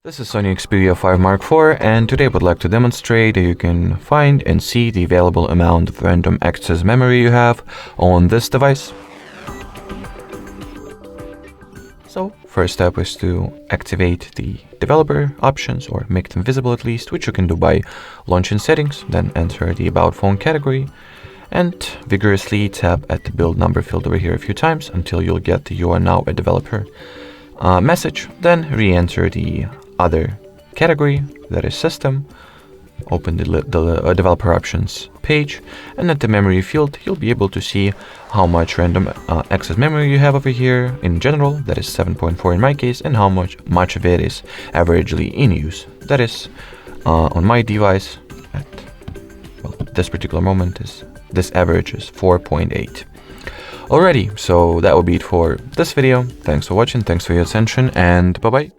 This is SONY Xperia 5 Mark IV, and today I would like to demonstrate that you can find and see the available amount of random access memory you have on this device. So, first step is to activate the developer options, or make them visible at least, which you can do by launching settings, then enter the About Phone category, and vigorously tap at the build number field over here a few times until you'll get the "You are now a developer" message. Then re-enter the other category, that is system, open the developer options page, and at the memory field you'll be able to see how much random access memory you have over here in general, that is 7.4 in my case, and how much of it is averagely in use. That is on my device at this particular moment this average is 4.8. Alrighty, so that will be it for this video. Thanks for watching, thanks for your attention, and bye bye.